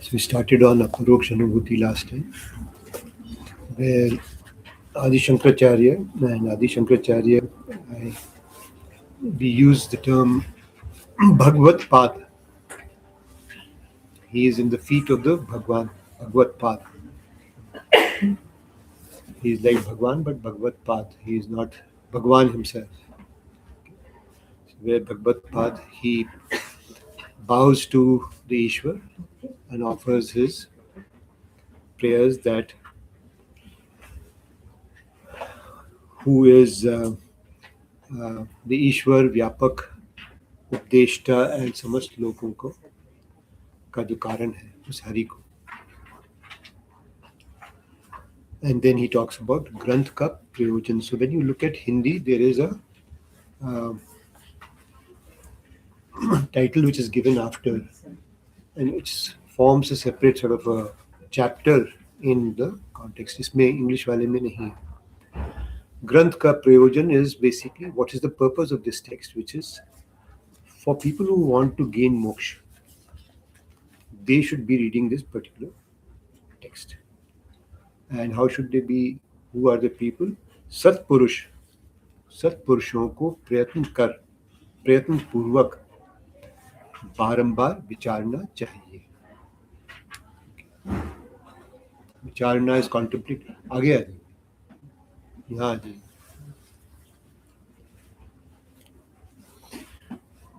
So we started on Aparoksha Anubhuti last time, where Adi Shankaracharya and Adi Shankaracharya, we use the term Bhagwad path. He is in the feet of the Bhagwad path. He is like Bhagwan, but Bhagwad path. He is not Bhagwan himself. Where Bhagwad path, he bows to the Ishwar and offers his prayers that who is the Ishwar Vyapak उपदेष्टा and समस्त लोगों को का जो कारण है उस हरि को. And then he talks about ग्रंथ का प्रयोजन. So when you look at Hindi, there is a title which is given after, and it forms a separate sort of a chapter in the context. इसमें English वाले में नहीं है. ग्रंथ का प्रयोजन is basically what is the purpose of this text, which is for people who want to gain moksha. They should be reading this particular text. And how should they be? Who are the people? सत्पुरुष. सत्पुरुषों को प्रयत्न पूर्वक बारंबार विचारना चाहिए. विचारना is contemplate. आगे आ जाइए, यहाँ आ जाइए.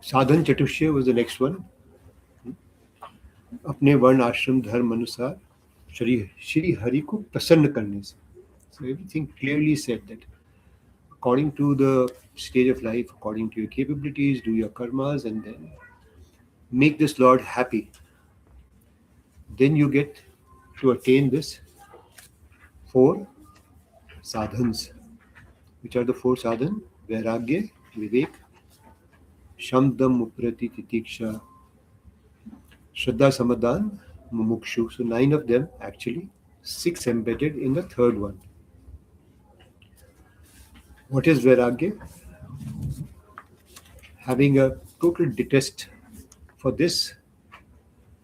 साधन चतुष्टय was the next one. अपने वर्ण आश्रम धर्म अनुसार श्री हरि को प्रसन्न करने से. So everything clearly said that according to the stage of life, according to your capabilities, do your karmas and then make this Lord happy. Then you get to attain this 4 sadhans. Which are the 4 sadhans? Vairagya, Vivek, Shamdam, Uprati, Titiksha, Shraddha, Samadhan, Mumukshu. So 9 of them actually, 6 embedded in the 3rd one. What is Vairagya? Having a total detest for this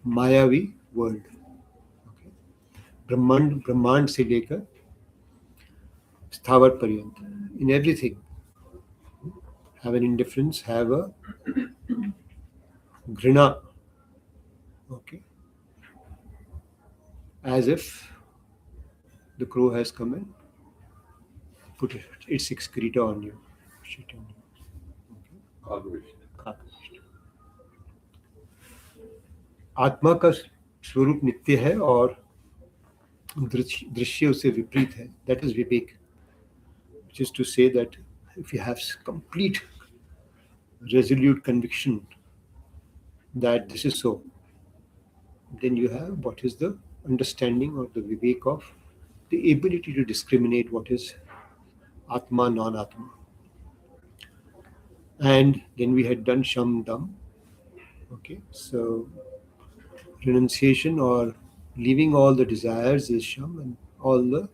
Mayavi world. Okay. Brahmand se lekar Sthavar Paryant. In everything, have an indifference, have a grina. Okay. As if the crow has come and put its excreta on you. Shit on you. Okay. आत्मा का स्वरूप नित्य है और दृश्य उससे विपरीत है. That is vivek, which is to say that if you have complete resolute conviction that this is so, then you have what is the understanding or the vivek of the ability to discriminate what is atma, non-atma. And then we had done sham dam. Okay, so renunciation or leaving all the desires is sham, and all the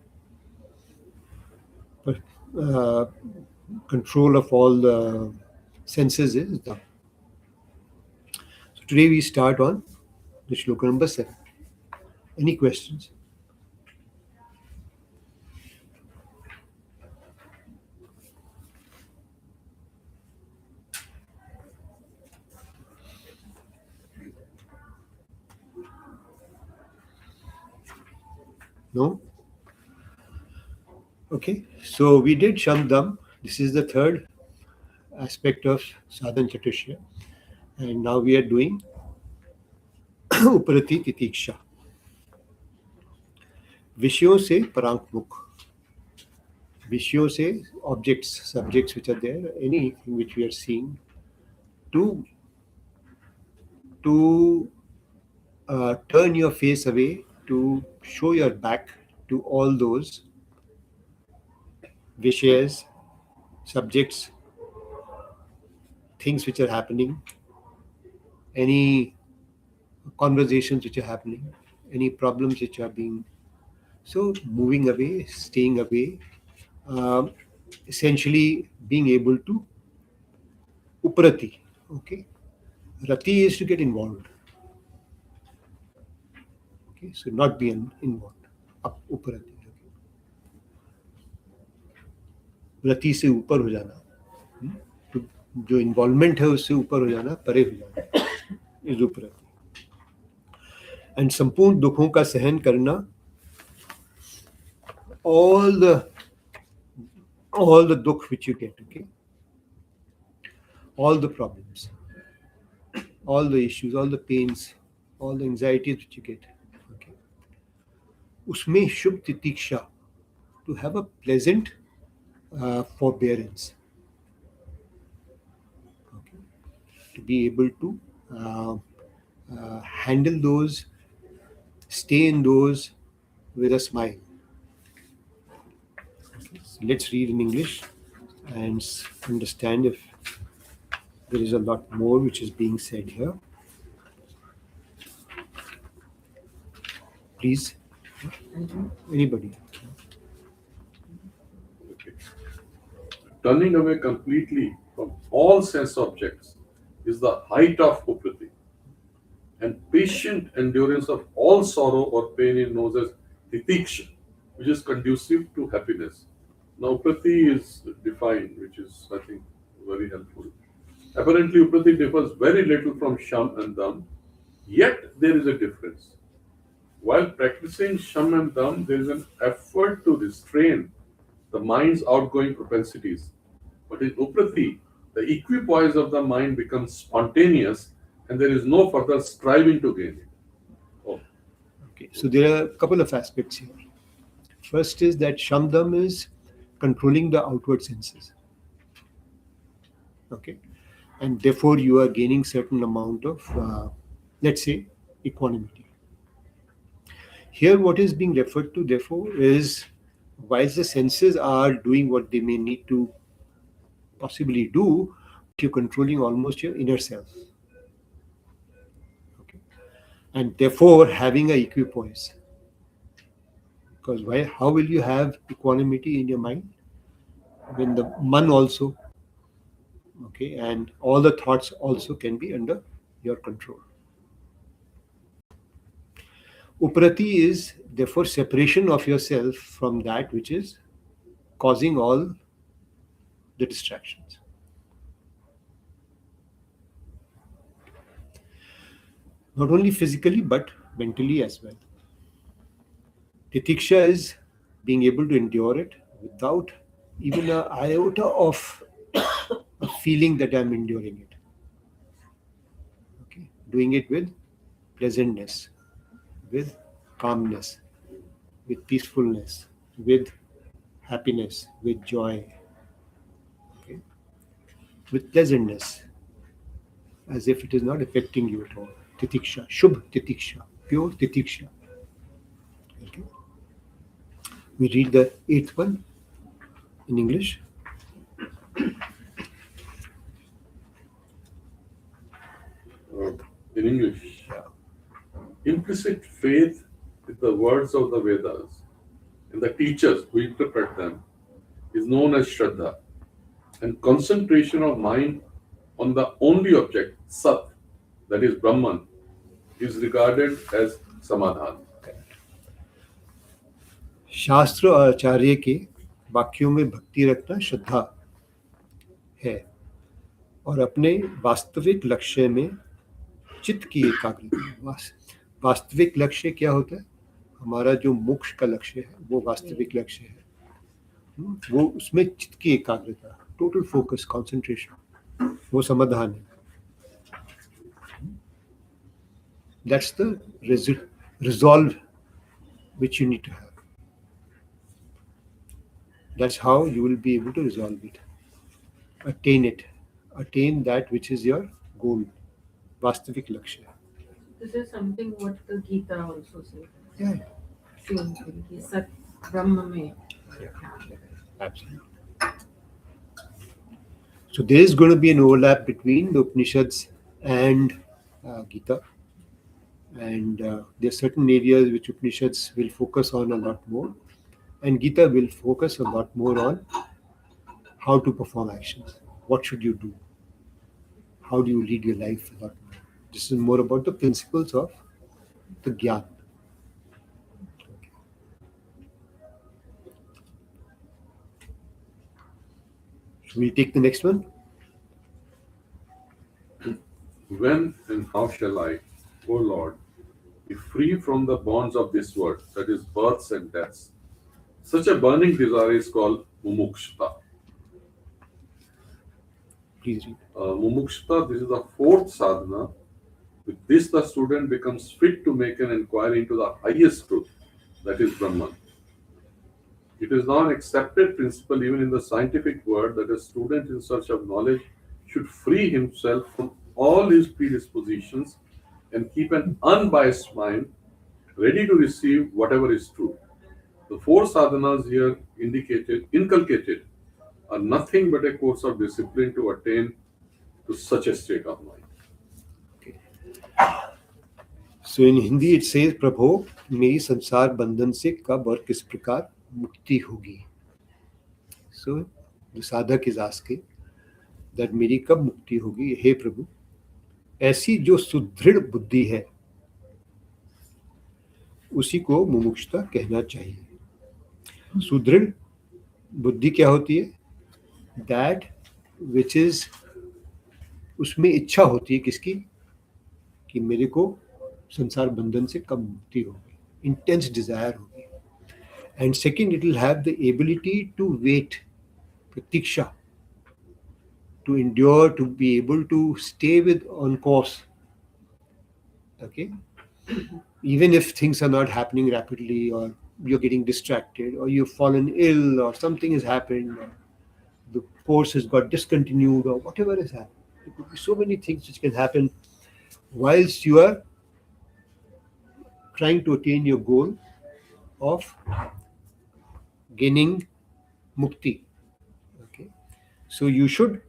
control of all the senses is dam. So today we start on the shloka number 7. Any questions? No? Okay, so we did Shamdam. This is the 3rd aspect of Sadhan Chatushya. And now we are doing Uparati Titiksha. विषयों से परांकमुख. विषयों से objects, subjects which are there, anything which we are seeing, to turn your face away, to show your back to all those vishayas, subjects, things which are happening, any conversations which are happening, any problems which are being, so moving away, staying away, essentially being able to uprati. Okay, rati is to get involved. Okay, so not be involved. Up Uparati. Okay. रति से ऊपर हो जाना, तो जो involvement है उससे ऊपर हो जाना, परे हो जाना, इज उपरति. एंड संपूर्ण दुखों का सहन करना, all the dukh which you get, okay, all the problems, all the issues, all the pains, all the anxieties which you get, okay, उसमें शुभ तितिक्षा, to have a pleasant forbearance, okay, to be able to handle those, stay in those with a smile. Okay, so let's read in English and understand if there is a lot more which is being said here. Please, anybody. Okay. Turning away completely from all sense objects is the height of uprati, and patient endurance of all sorrow or pain is known as titiksha, which is conducive to happiness. Now, uprati is defined, which is, I think, very helpful. Apparently, uprati differs very little from sham and dam, yet there is a difference. While practicing sham and dam, there is an effort to restrain the mind's outgoing propensities. But in uprati, the equipoise of the mind becomes spontaneous and there is no further striving to gain it. Oh, Okay, so there are a couple of aspects here. First is that Shamdam is controlling the outward senses. Okay, and therefore you are gaining certain amount of, let's say, equanimity. Here, what is being referred to, therefore, is whilst the senses are doing what they may need to possibly do, you're controlling almost your inner self. Okay, and therefore having a equipoise. Because why? How will you have equanimity in your mind when the man also, okay, and all the thoughts also can be under your control? Uprati is therefore separation of yourself from that which is causing all the distractions. Not only physically but mentally as well. Titiksha is being able to endure it without even an iota of a feeling that I'm enduring it. Okay, doing it with pleasantness, with calmness, with peacefulness, with happiness, with joy, okay, with pleasantness, as if it is not affecting you at all. Titiksha, Shubh Titiksha, pure Titiksha. Okay. We read the eighth one in English. in English, Yeah. implicit faith in the words of the Vedas and the teachers who interpret them is known as Shraddha, and concentration of mind on the only object, Sat, that is Brahman, is regarded as Samadhan. शास्त्र और आचार्य के वाक्यों में भक्ति रखना श्रद्धा है और अपने वास्तविक लक्ष्य में चित्त की एकाग्रता. वास्तविक लक्ष्य क्या होता है? हमारा जो मोक्ष का लक्ष्य है वो वास्तविक लक्ष्य है. वो उसमें चित्त की एकाग्रता, टोटल फोकस, कंसंट्रेशन, वो समाधान है. That's the resolve which you need to have. That's how you will be able to resolve it, attain it, attain that which is your goal, Vastavik Lakshya. This is something what the Gita also says. Yeah, Same thing. Ki Sat Brahma mein. absolutely. So there is going to be an overlap between the Upanishads and Gita, and there are certain areas which Upanishads will focus on a lot more, and Gita will focus a lot more on how to perform actions. What should you do? How do you lead your life a lot more? This is more about the principles of the Gyan. So we'll take the next one. When and how shall I, O Lord, be free from the bonds of this world, that is, births and deaths? Such a burning desire is called mumukshta. Please read. Mumukshta, this is the fourth sadhana. With this, the student becomes fit to make an inquiry into the highest truth, that is Brahman. It is now an accepted principle even in the scientific world that a student in search of knowledge should free himself from all his predispositions and keep an unbiased mind ready to receive whatever is true. The four sadhanas here inculcated, are nothing but a course of discipline to attain to such a state of mind. So in Hindi it says, प्रभो मेरी संसार बंधन से कब और किस प्रकार मुक्ति होगी. So the sadhak is asking that मेरी कब मुक्ति होगी, हे प्रभु. ऐसी जो सुदृढ़ बुद्धि है उसी को मुमुक्षुता कहना चाहिए. सुदृढ़ बुद्धि क्या होती है? That which is, उसमें इच्छा होती है किसकी, कि मेरे को संसार बंधन से कब मुक्ति होगी. इंटेंस डिजायर होगी. And second, it will have the ability to wait, प्रतीक्षा, to endure, to be able to stay with on course. Okay, even if things are not happening rapidly, or you're getting distracted, or you've fallen ill, or something has happened, or the course has got discontinued, or whatever has happened. There could be so many things which can happen whilst you are trying to attain your goal of gaining mukti. Okay, so you should,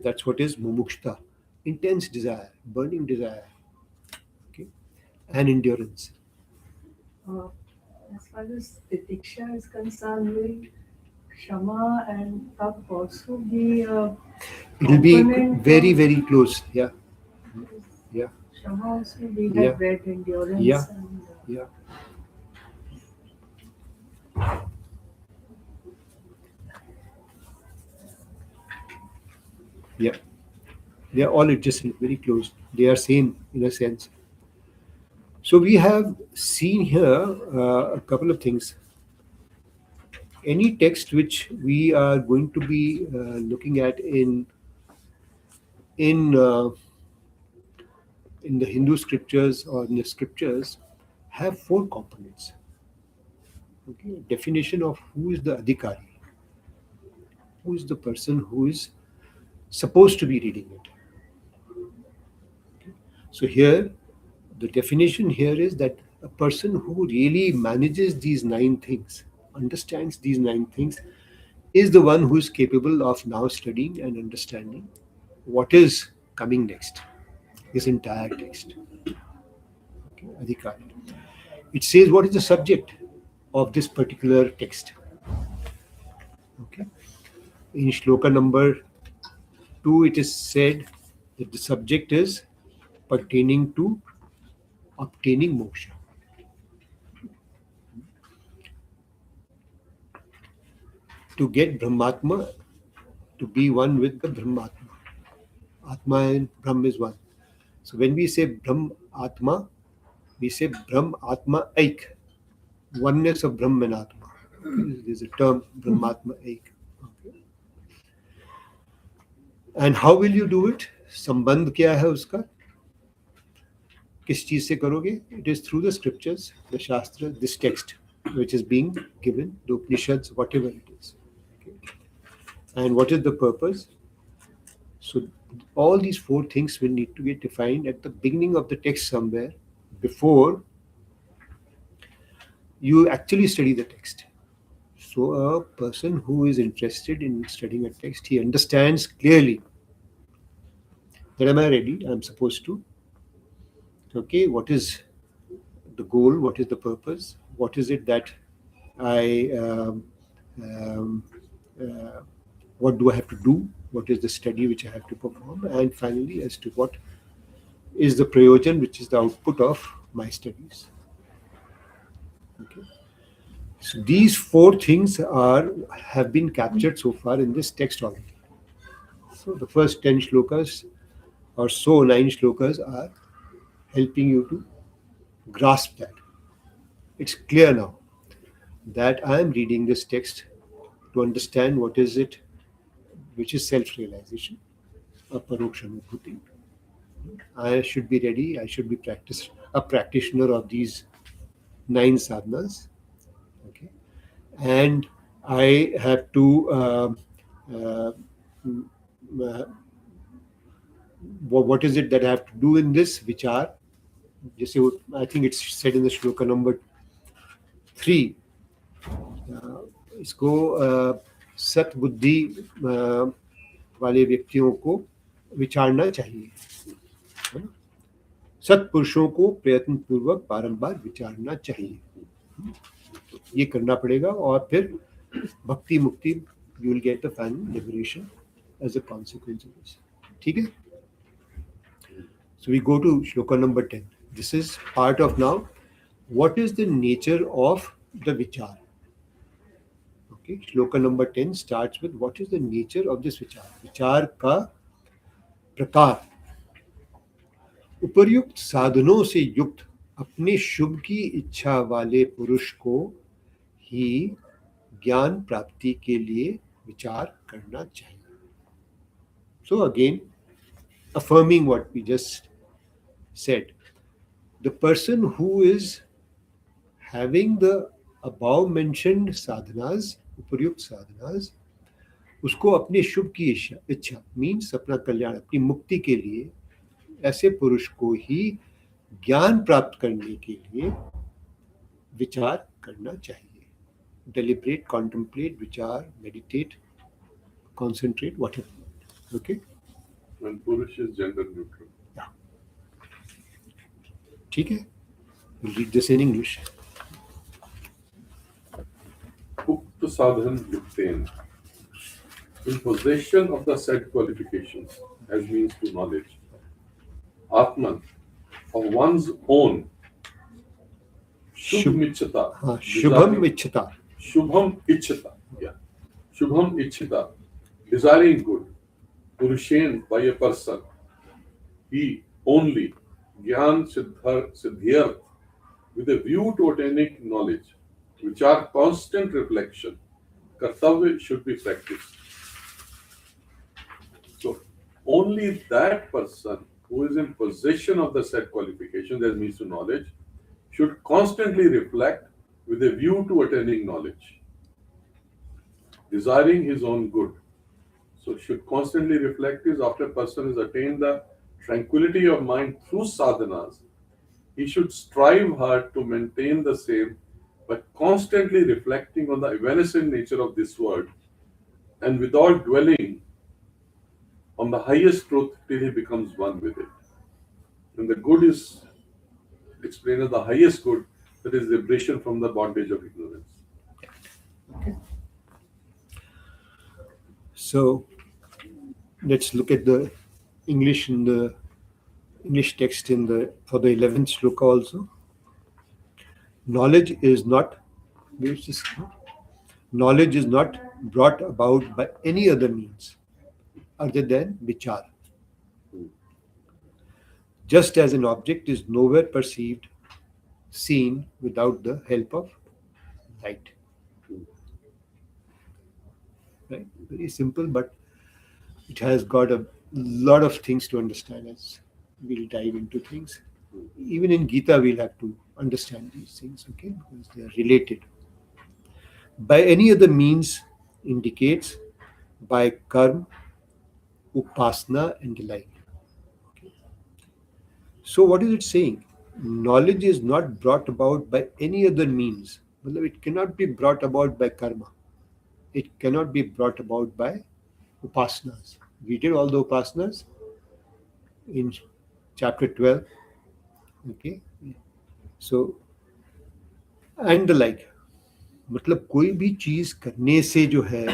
that's what is mumukshta, intense desire, burning desire, okay, and endurance. As far as Titiksha is concerned, will Kshama and Tap also be It will be very, very close. Yeah. Yeah. Kshama also we Yeah. have read endurance Yeah. and Yeah. Yeah. They are all adjacent, very close. They are same in a sense. So we have seen here a couple of things. Any text which we are going to be looking at in the Hindu scriptures or in the scriptures have four components. Okay, definition of who is the adhikari, who is the person who is supposed to be reading it. Okay. So here, the definition here is that a person who really manages these 9 things, understands these 9 things, is the one who is capable of now studying and understanding what is coming next, this entire text. Okay, adhikari. It says what is the subject of this particular text. Okay. In shloka number 2, it is said that the subject is pertaining to obtaining moksha. To get Brahmatma, to be one with the Brahmatma. Atma and Brahm is one. So when we say Brahm Atma, we say Brahm Atma Aik, oneness of Brahm and Atma. Okay. There's a term Brahmatma Aik. Okay. And how will you do it? संबंध क्या है उसका? किस चीज से करोगे? It is through the scriptures, the Shastra, this text which is being given, the Upanishads, whatever it is. Okay. And what is the purpose? So all these 4 things will need to get defined at the beginning of the text somewhere before you actually study the text. So a person who is interested in studying a text, he understands clearly that am I ready? I'm supposed to. Okay, what is the goal? What is the purpose? What is it that what do I have to do? What is the study which I have to perform? And finally, as to what is the prayojan, which is the output of my studies. Okay. So these 4 things have been captured so far in this text already. So the first 10 shlokas or so 9 shlokas are helping you to grasp that. It's clear now that I am reading this text to understand what is it, which is self-realization, Aparoksha Anubhuti. I should be ready. I should be a practitioner of these 9 sadhanas. Okay, and I have to uh, uh, what is it that I have to do in this, which are, जैसे I think it's said in the shloka number 3, इसको सत बुद्धि वाले व्यक्तियों को विचारना चाहिए, है ना? सत्पुरुषों को प्रयत्न पूर्वक बारंबार विचारना चाहिए, ये करना पड़ेगा, और फिर भक्ति मुक्ति, you will get the final liberation as a consequence of this. ठीक है? So we go to shloka number 10. This is part of now what is the nature of the vichar. Okay, shloka number 10 starts with what is the nature of this vichar. विचार का प्रकार, उपर्युक्त साधनों से युक्त अपने शुभ की इच्छा वाले पुरुष को ही ज्ञान प्राप्ति के लिए विचार करना चाहिए. So again, affirming what we just said, the person who is having the above mentioned sadhanas, uparyukt sadhanas, उसको अपने शुभ की इच्छा मीन्स अपना कल्याण, अपनी मुक्ति के लिए, ऐसे पुरुष को ही ज्ञान प्राप्त करने के लिए विचार करना चाहिए. Deliberate, contemplate, विचार, meditate, concentrate, whatever. Okay? And Purush is gender neutral. Yeah. ठीक है? We'll read this in English. Ukta sadhan yukten. In possession of the said qualifications, as means to knowledge, Atman, of one's own, Shubham Ichchata. Shubham Ichchata. Shubham Ichchata. Yeah. Shubham Ichchata. Desiring good. Purushen, by a person. He only. Gyan Siddhyarth. With a view to attaining knowledge, which are constant reflection. Kartavya should be practiced. So, only that person who is in possession of the said qualification, that means to knowledge, should constantly reflect with a view to attaining knowledge, desiring his own good. So, should constantly reflect is after a person has attained the tranquility of mind through sadhanas, he should strive hard to maintain the same by constantly reflecting on the evanescent nature of this world and without dwelling on the highest truth till he becomes one with it. And the good is explained as the highest good, that is liberation from the bondage of ignorance. Okay. So let's look at the English in the English text for the 11th shloka also. Knowledge is not brought about by any other means other than vichar. Just as an object is nowhere perceived, seen without the help of light. Right? Very simple, but it has got a lot of things to understand as we'll dive into things. Even in Gita, we'll have to understand these things, okay? Because they are related. By any other means indicates by karma, upasana, and the like. Okay. So, what is it saying? Knowledge is not brought about by any other means. It cannot be brought about by karma. It cannot be brought about by upasanas. We did all the upasanas in chapter 12. Okay. So, and the like. मतलब कोई भी चीज करने से जो है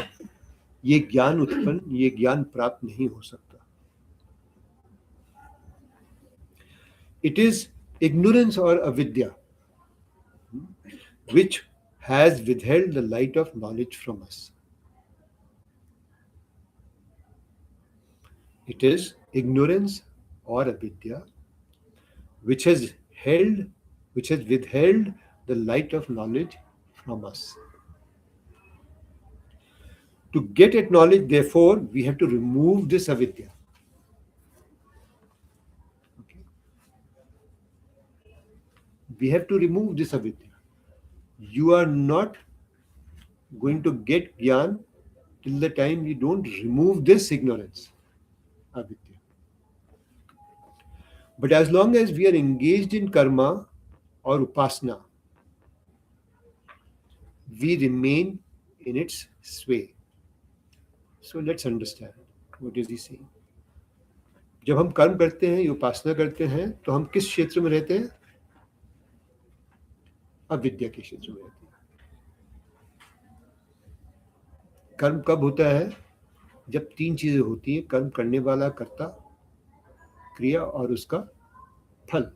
ये ज्ञान उत्पन्न, ये ज्ञान प्राप्त नहीं हो सकता. It is ignorance or avidya which has withheld the light of knowledge from us. It is ignorance or avidya which has held, which has withheld the light of knowledge from us. To get at knowledge, therefore, we have to remove this avidya. Okay? We have to remove this avidya. You are not going to get jnana till the time you don't remove this ignorance, avidya. But as long as we are engaged in karma or upasana, we remain in its sway. So let's understand what is he saying. जब हम कर्म करते हैं, उपासना करते हैं, तो हम किस क्षेत्र में रहते हैं? अविद्या के क्षेत्र में रहते हैं. कर्म कब होता है? जब तीन चीजें होती हैं: कर्म करने वाला, कर्ता, क्रिया और उसका फल.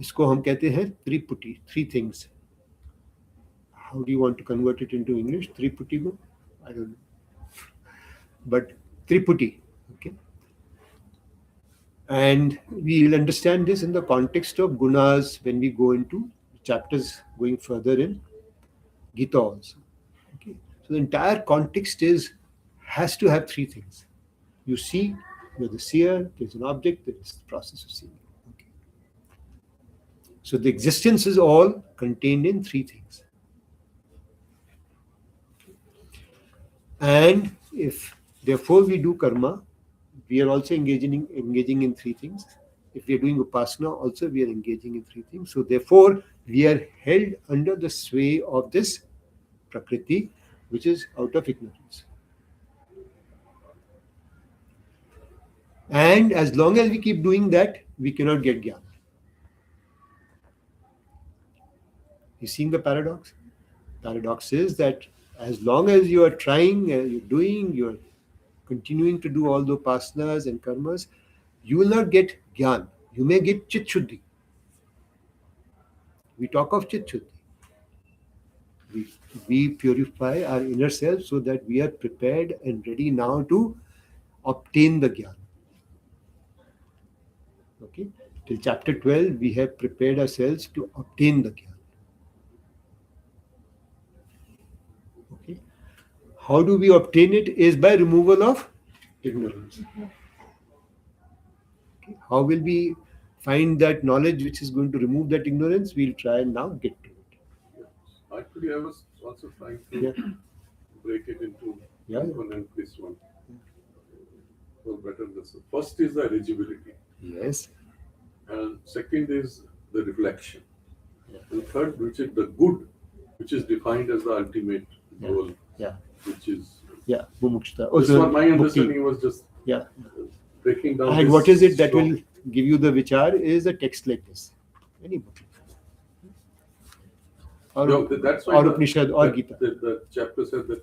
इसको हम कहते हैं त्रिपुटी, three things. How do you want to convert it into English? Triputi go? I don't know. But Triputi, okay? And we will understand this in the context of gunas when we go into chapters going further in Gita also. Okay? So the entire context has to have three things. You see, you're the seer, there's an object, there is the process of seeing. Okay? So the existence is all contained in three things. And if therefore we do karma, we are also engaging in three things. If we are doing upasana, also we are engaging in three things. So therefore we are held under the sway of this prakriti, which is out of ignorance. And as long as we keep doing that, we cannot get jnana. You seeing the paradox? Paradox is that as long as you are trying, you're doing, you're continuing to do all the upasanas and karmas, you will not get jnana. You may get chit shuddhi. We talk of chit shuddhi. We purify our inner self so that we are prepared and ready now to obtain the jnana. Okay? Till chapter 12, we have prepared ourselves to obtain the jnana. Okay? How do we obtain it? Is by removal of ignorance. Okay? How will we find that knowledge which is going to remove that ignorance? We'll try and now get to it. Actually, I was also trying to break it into this one and this one. For better lesson. First is the eligibility. Yes. And second is the reflection. Yeah. And third, which is the good, which is defined as the ultimate goal. Yeah. Which is Mumukshta. This one, my understanding was just breaking down. And what is it that will give you the vichar is a text like this. Any book. Or that's why Upanishad or Gita. The chapter said that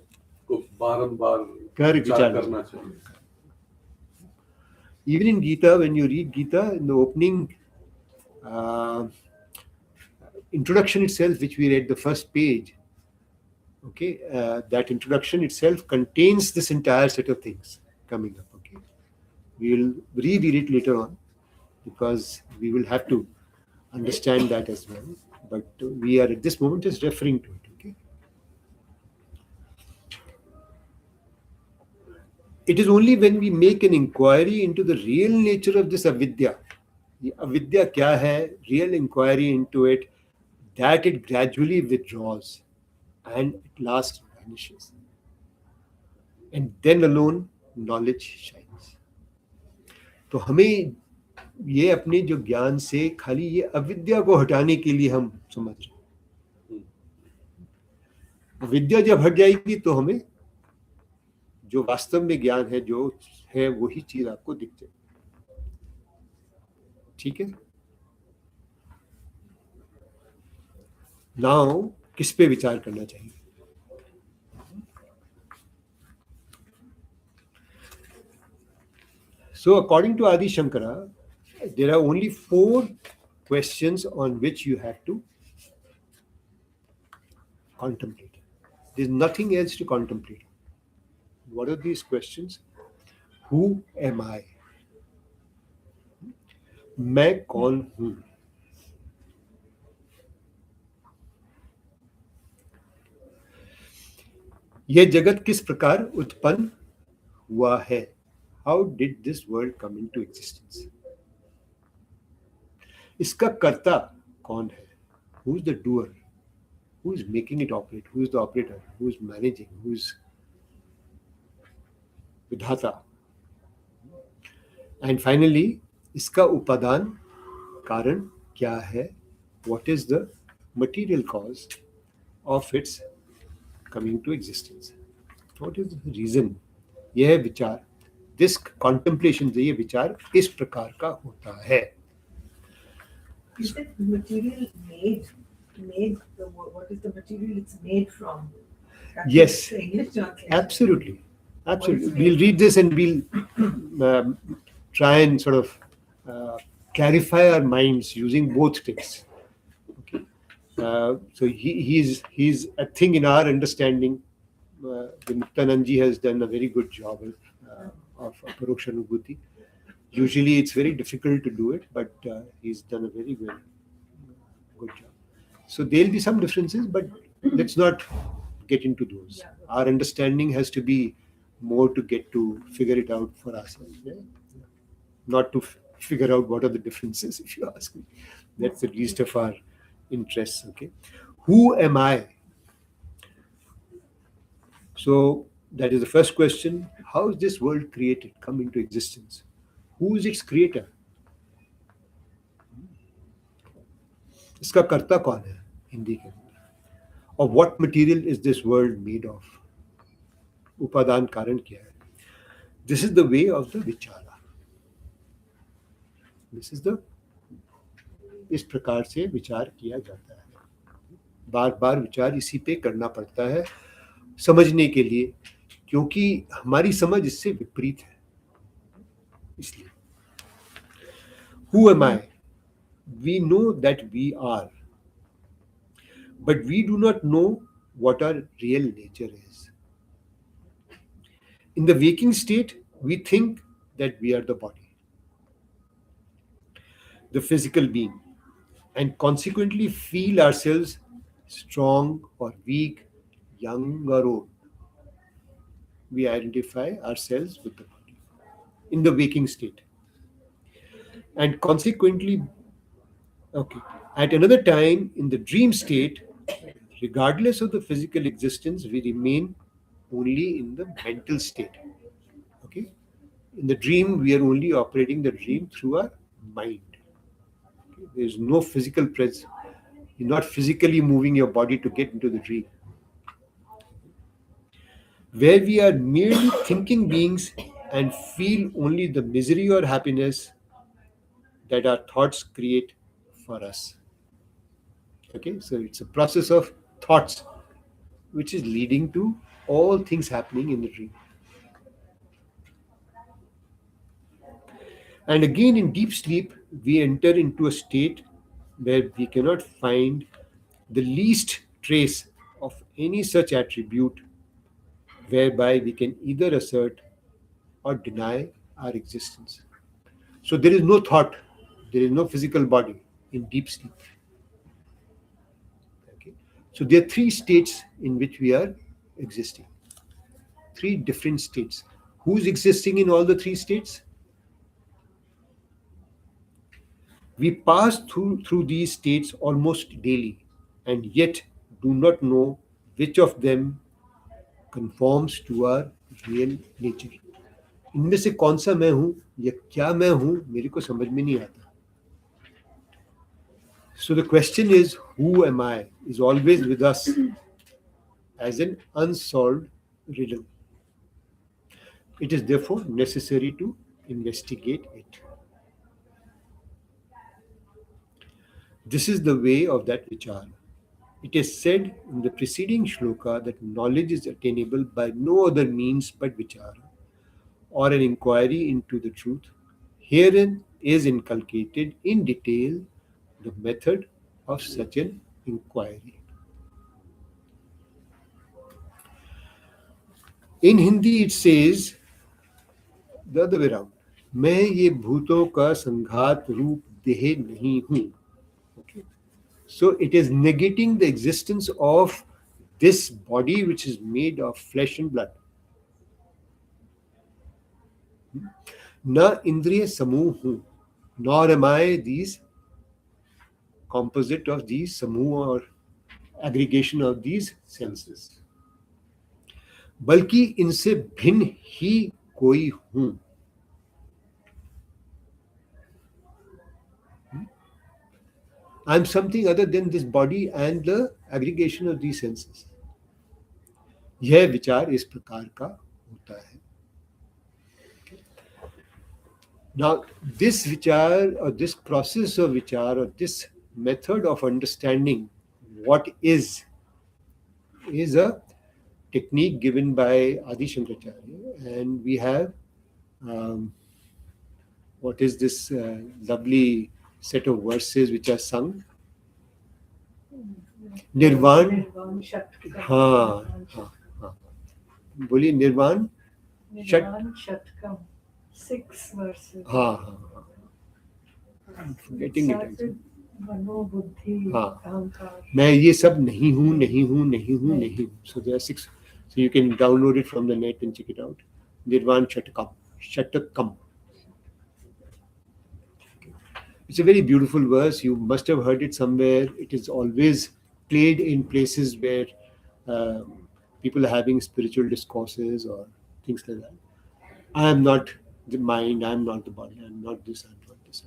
barambar vichar karna chahiye. Even in Gita, when you read Gita, in the opening introduction itself, which we read the first page, okay, that introduction itself contains this entire set of things coming up. Okay, we will reread it later on because we will have to understand that as well. But we are at this moment just referring to it. Okay, it is only when we make an inquiry into the real nature of this avidya, the avidya kya hai, real inquiry into it, that it gradually withdraws and at last vanishes. And then alone knowledge shines. तो हमें ये अपने जो ज्ञान से खाली ये अविद्या को हटाने के लिए हम समझ रहे हैं. अविद्या जब हट जाएगी तो हमें जो वास्तव में ज्ञान है, जो है, वही चीज आपको दिख जाएगी. ठीक है. नाउ किस पे विचार करना चाहिए? So according to Adi Shankara, there are only 4 questions on which you have to contemplate. There's nothing else to contemplate. What are these questions? Who am I? मैं कौन हूं? यह जगत किस प्रकार उत्पन्न हुआ है? How did this world come into existence? इसका कर्ता कौन है? Who is the doer? Who is making it operate? Who is the operator? Who is managing? Who is विधाता? And finally, इसका उपादान कारण क्या है? What is the material cause of its coming to existence? What is the reason? यह विचार, this contemplation, ये विचार इस प्रकार का होता है. Is it material made what is the material it's made from? Yes. The English translation. Absolutely. What is made? We'll read this and we'll try and sort of clarify our minds using both texts. Okay. So he's I think in our understanding, the Muktanandji has done a very good job of Aparoksha Anubhuti. Usually it's very difficult to do it, but he's done a very good job. So there'll be some differences, but let's not get into those. Yeah. Our understanding has to be more to get to figure it out for ourselves. Yeah? Not to figure out what are the differences, if you ask me. That's the least of our interests. Okay. Who am I? So that is the first question. How is this world created, come into existence? Who is its creator? इसका कर्ता कौन है हिंदी के अंदर? और what material is this world made of? उपादान कारण क्या है? This is the way of the vichara. This is the इस प्रकार से विचार किया जाता है. बार बार विचार इसी पे करना पड़ता है समझने के लिए, क्योंकि हमारी समझ इससे विपरीत है. इसलिए Who am I? We know that we are, but we do not know what our real nature is. In the waking state, we think that we are the body, the physical being, and consequently feel ourselves strong or weak, young or old. We identify ourselves with the body in the waking state. And consequently, okay, at another time in the dream state, regardless of the physical existence, we remain only in the mental state. Okay, in the dream, we are only operating the dream through our mind. Okay? There is no physical presence. You're not physically moving your body to get into the dream. Where we are merely thinking beings and feel only the misery or happiness that our thoughts create for us. Okay, so it's a process of thoughts which is leading to all things happening in the dream. And again, in deep sleep, we enter into a state where we cannot find the least trace of any such attribute whereby we can either assert or deny our existence. So there is no thought, there is no physical body in deep sleep. Okay. So there are three states in which we are existing. Three different states. Who's existing in all the three states? We pass through these states almost daily and yet do not know which of them conforms to our real nature. इनमें से कौन सा मैं हूं या क्या मैं हूं मेरे को समझ में नहीं आता. So the question is, who am I, is always with us as an unsolved riddle. It is therefore necessary to investigate it. This is the way of that vichara. It is said in the preceding shloka that knowledge is attainable by no other means but vichara, or an inquiry into the truth. Herein is inculcated in detail the method of such an inquiry. In Hindi, it says the other way around, मैं ये भूतों का संघात रूप देह नहीं हूं. Okay. So it is negating the existence of this body which is made of flesh and blood. न इंद्रिय समूह हूं, nor am I these composite of these समूह or aggregation of these senses, बल्कि इनसे भिन्न ही कोई हूं. I am something other than this body and the aggregation of these senses. यह विचार इस प्रकार का होता है. Now, this vichar or this process of vichar or this method of understanding what is a technique given by Adi Shankaracharya, and we have what is this lovely set of verses which are sung? Nirvan. हाँ हाँ हाँ, बोलिए निर्वाण. Nirvan Shatkam. 6 verses. हाँ हाँ हाँ, I'm forgetting it. Starts with Mano Buddhi हाँ. Ahankar. मैं ये सब नहीं हूँ, नहीं हूँ, नहीं हूँ, नहीं हूँ. So there are 6. So you can download it from the net and check it out. Nirvan Shatakam. Shatakam. It's a very beautiful verse. You must have heard it somewhere. It is always played in places where people are having spiritual discourses or things like that. I am not the mind, I am not the body, I am not this, I am not this.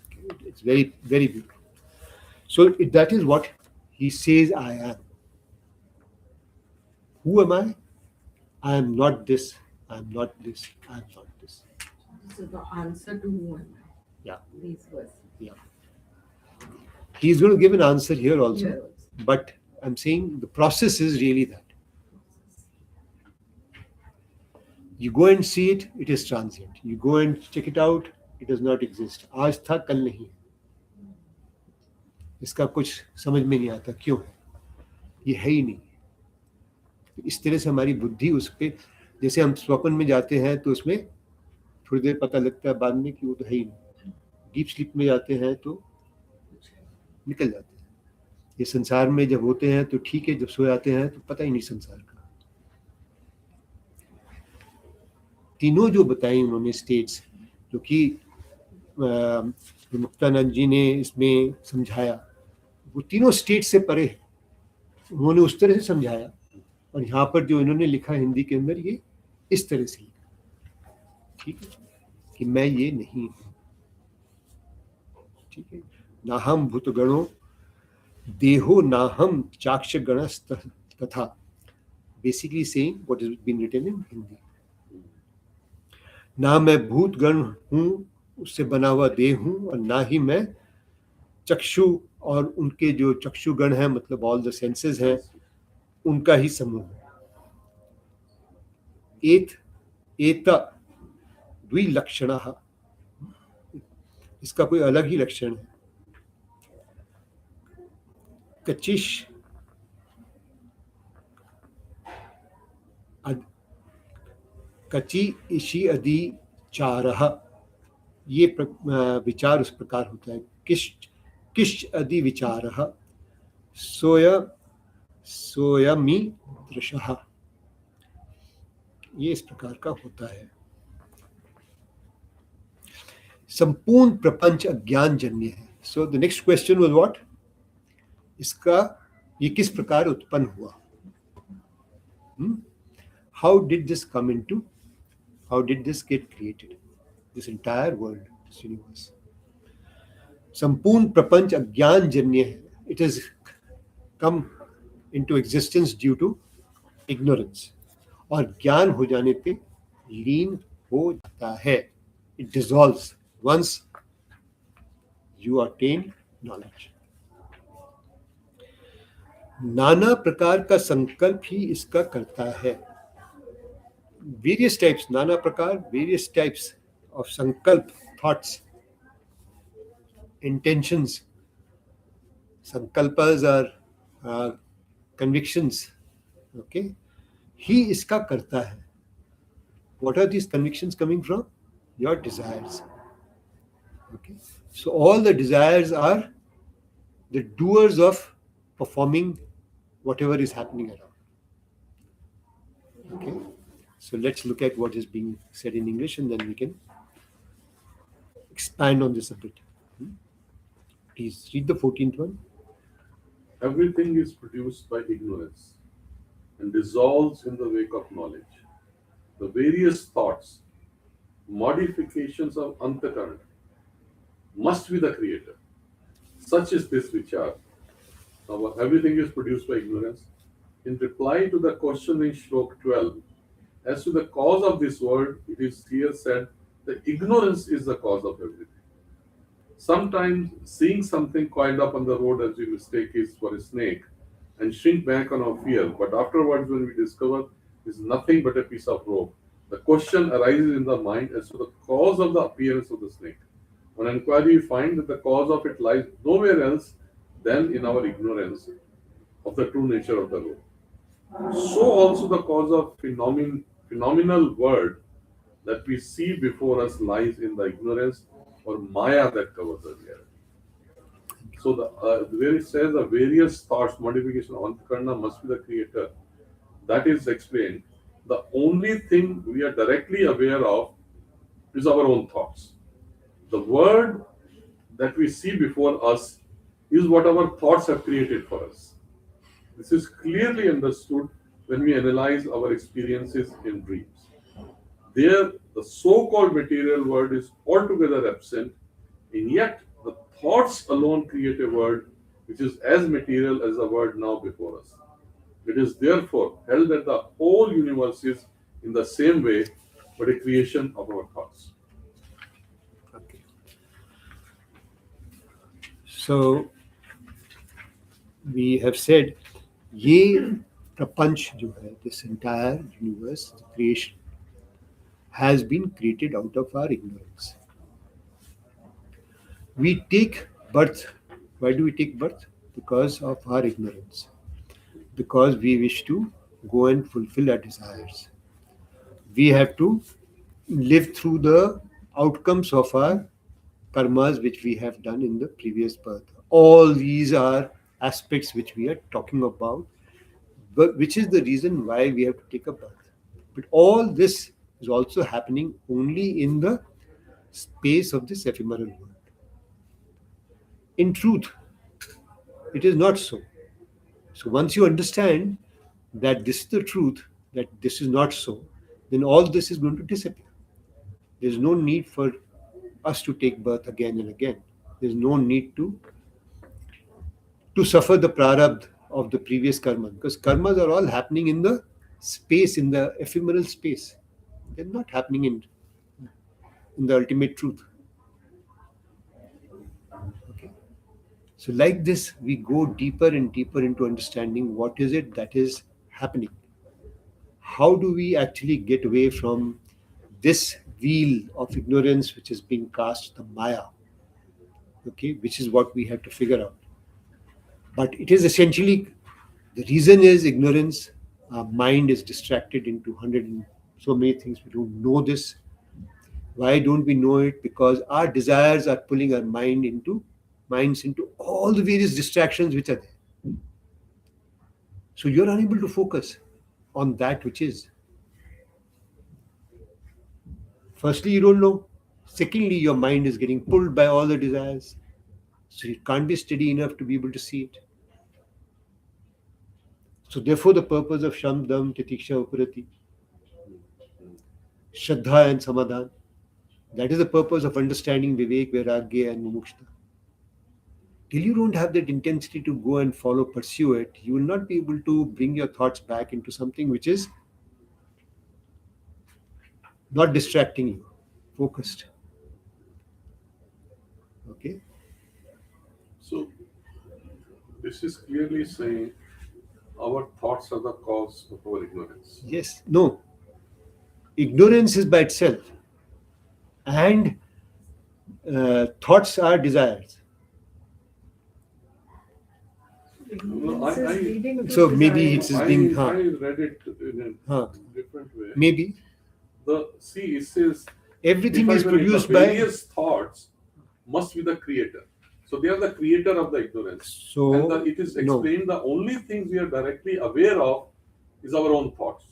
Okay. It's very, very beautiful. So that is what he says I am. Who am I? I am not this, I am not this, I am not this. This is the answer to who am I? Yeah. These verses. Yeah. He's going to give an answer here also, Here also. but I'm saying the process is really that. You go and see it, it is transient. You go and check it out, it does not exist. आज था कल नहीं. इसका कुछ समझ में नहीं आता क्यों है, ये है ही नहीं. इस तरह से हमारी बुद्धि उस पे, जैसे हम स्वप्न में जाते हैं तो उसमें थोड़ी देर पता लगता है बाद में कि वो तो है ही नहीं. डीप स्लीप में जाते हैं तो निकल जाते हैं. ये संसार में जब होते हैं तो ठीक है, जब सो जाते हैं तो पता ही नहीं संसार का. तीनों जो बताई उन्होंने स्टेट्स, जो कि मुक्तानंद जी ने इसमें समझाया, वो तीनों स्टेट से परे है. उन्होंने उस तरह से समझाया, और यहाँ पर जो इन्होंने लिखा हिंदी के अंदर ये इस तरह से लिखा. ठीक है, कि मैं ये नहीं हूँ. ठीक है. ना हम भूतगणों देहो ना हम चाक्ष गण तथा, basically saying what is been written in Hindi. ना मैं भूत गण हूँ, उससे बना हुआ देह हूँ, और ना ही मैं चक्षु और उनके जो चक्षुगण हैं, मतलब ऑल द सेंसेस हैं, उनका ही समूह है. एत द्विलक्षणः, इसका कोई अलग ही लक्षण है. कचिश कचि इशि अधि चारः, ये विचार उस प्रकार होता है. किश अधि विचारः सोयमी दृशः, ये इस प्रकार का होता है. संपूर्ण प्रपंच अज्ञान जन्य है. So the next question was what, इसका ये किस प्रकार उत्पन्न हुआ. How did this come into, how did this get created, this entire world, this universe. संपूर्ण प्रपंच अज्ञान जन्य है. It has come into existence due to ignorance, और ज्ञान हो जाने पे लीन हो जाता है. It dissolves once you attain knowledge. नाना प्रकार का संकल्प ही इसका करता है. Various types, नाना प्रकार, various types of sankalp, thoughts, intentions. Sankalpas are convictions. Okay, ही इसका करता है. What are these convictions coming from? Your desires. Okay. So all the desires are the doers of performing whatever is happening around. Okay. So let's look at what is being said in English and then we can expand on this a bit. Please read the 14th one. Everything is produced by ignorance and dissolves in the wake of knowledge. The various thoughts, modifications of Antakarna must be the creator. Such is this vichar. Now, everything is produced by ignorance. In reply to the question in Shlok 12, as to the cause of this world, it is here said that ignorance is the cause of everything. Sometimes seeing something coiled up on the road as we mistake it for a snake and shrink back on our fear, but afterwards when we discover it's nothing but a piece of rope, the question arises in the mind as to the cause of the appearance of the snake. On inquiry, we find that the cause of it lies nowhere else than in our ignorance of the true nature of the rope. So also the cause of phenomenal world that we see before us lies in the ignorance or maya that covers the reality. So where it says the various thoughts, modification of Antkarna must be the creator, that is explained. The only thing we are directly aware of is our own thoughts. The world that we see before us is what our thoughts have created for us. This is clearly understood when we analyze our experiences in dreams. There, the so-called material world is altogether absent, and yet the thoughts alone create a world which is as material as the world now before us. It is therefore held that the whole universe is in the same way, but a creation of our thoughts. Okay. So we have said, ये प्रपंच जो है, this entire universe, the creation, has been created out of our ignorance. We take birth. Why do we take birth? Because of our ignorance. Because we wish to go and fulfill our desires. We have to live through the outcomes of our karmas which we have done in the previous birth. All these are aspects which we are talking about, but which is the reason why we have to take a birth. But all this is also happening only in the space of this ephemeral world. In truth, it is not so. So once you understand that this is the truth, that this is not so, then all this is going to disappear. There's no need for us to take birth again and again. There's no need to suffer the prarabdha of the previous karma, because karmas are all happening in the space, in the ephemeral space. They're not happening in the ultimate truth. Okay. So like this, we go deeper and deeper into understanding what is it that is happening. How do we actually get away from this wheel of ignorance which is being cast, the maya? Okay, which is what we have to figure out. But it is essentially, the reason is ignorance. Our mind is distracted into 100 and so many things. We don't know this. Why don't we know it? Because our desires are pulling our minds into all the various distractions which are there. So you're unable to focus on that which is. Firstly, you don't know. Secondly, your mind is getting pulled by all the desires. So it can't be steady enough to be able to see it. So therefore, the purpose of Sham, Dam, Titiksha, Upurati, Shraddha and Samadhan, that is the purpose of understanding Vivek, Vairagya and Mumukshta. Till you don't have that intensity to go and follow, pursue it, you will not be able to bring your thoughts back into something which is not distracting you, focused. Okay? So this is clearly saying our thoughts are the cause of our ignorance. Yes. No. Ignorance is by itself. And thoughts are desires. Ignorance is leading to So maybe desire. it's being. I read it in a different way. Maybe. it says Everything is the produced by. various thoughts must be the creator. So they are the creator of the ignorance. So And it is no. explained the only things we are directly aware of is our own thoughts.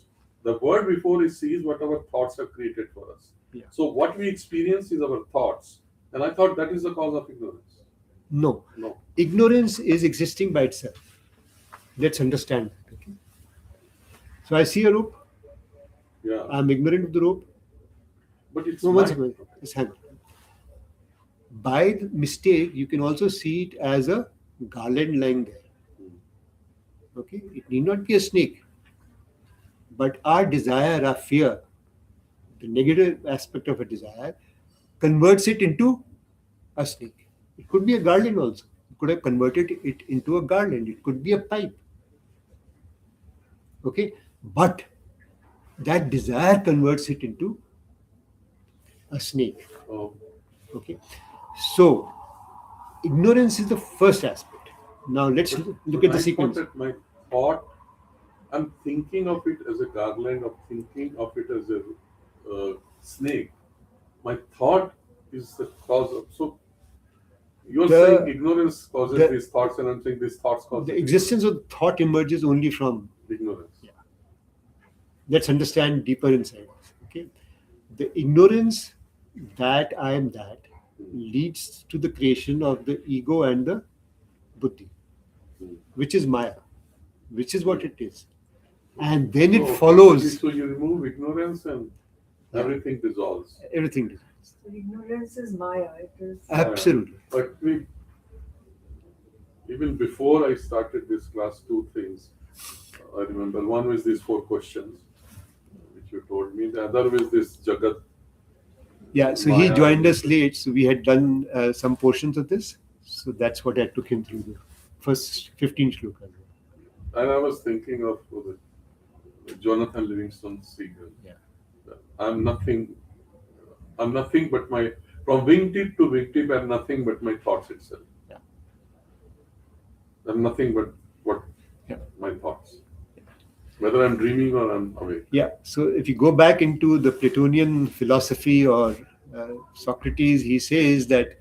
The word before it sees what our thoughts have created for us. Yeah. So what we experience is our thoughts. And I thought that is the cause of ignorance. No. No. Ignorance is existing by itself. Let's understand that. Okay? So I see a rope. Yeah. I'm ignorant of the rope. But it's No, one mind. second. Just hang on. By the mistake, you can also see it as a garland lying there. Okay, it need not be a snake. But our desire, our fear, the negative aspect of a desire, converts it into a snake. It could be a garland also. You could have converted it into a garland. It could be a pipe. Okay, but that desire converts it into a snake. Oh. Okay, so ignorance is the first aspect. Now let's look at the I sequence. thought that my thought, I'm thinking of it as a garland, of thinking of it as a snake. My thought is the cause of. So you're saying ignorance causes these thoughts, and I'm saying these thoughts cause The existence of thought emerges only from ignorance. Yeah. Let's understand deeper inside. Okay, the ignorance that I am that leads to the creation of the ego and the buddhi, which is Maya, which is what it is, and then it So, follows. So you remove ignorance and everything dissolves. Everything dissolves. So ignorance is Maya. It is. Absolutely. But even before I started this class, two things I remember. One was these 4 questions, which you told me. The other was this Jagat. Yeah, so he joined us late, so we had done some portions of this. So that's what I took him through the first 15 shlokas. And I was thinking of Jonathan Livingston Seagull. Yeah. I'm nothing but from wingtip to wingtip, I'm nothing but my thoughts itself. Yeah. I'm nothing but Yeah. my thoughts. Whether I'm dreaming or I'm awake. Yeah, so if you go back into the Platonian philosophy or Socrates, he says that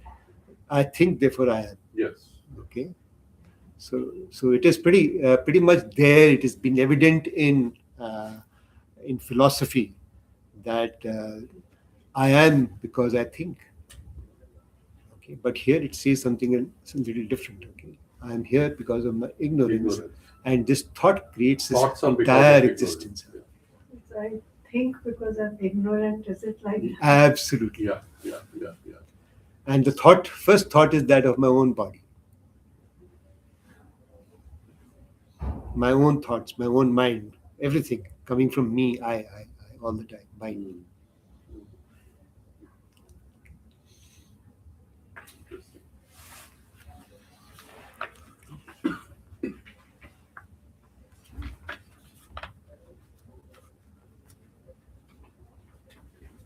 I think, therefore I am. Yes. Okay, so it is pretty much there. It has been evident in philosophy that I am because I think. Okay, but here it says something a little different. Okay, I am here because of my ignorance. And this thought creates this entire existence. So I think because I'm ignorant. Is it like that? Absolutely. Yeah. And the first thought is that of my own body. My own thoughts, my own mind, everything coming from me, I all the time, mind.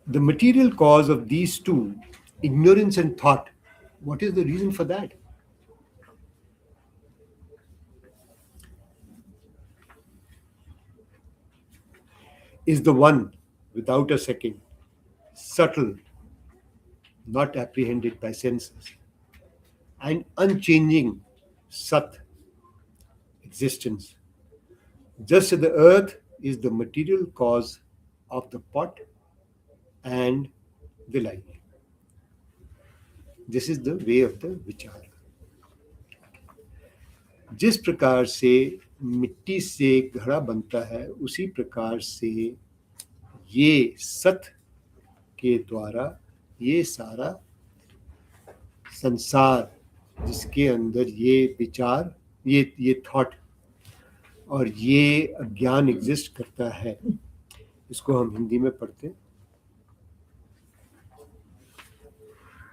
The material cause of these two, ignorance and thought, what is the reason for that? Is the one without a second, subtle, not apprehended by senses, and unchanging Sat, existence. Just as the earth is the material cause of the pot and the light. This is the way of the विचार. जिस प्रकार से मिट्टी से घड़ा बनता है, उसी प्रकार से ये सत के द्वारा ये सारा संसार, जिसके अंदर ये विचार, ये थॉट और ये अज्ञान एग्जिस्ट करता है, इसको हम हिंदी में पढ़ते हैं।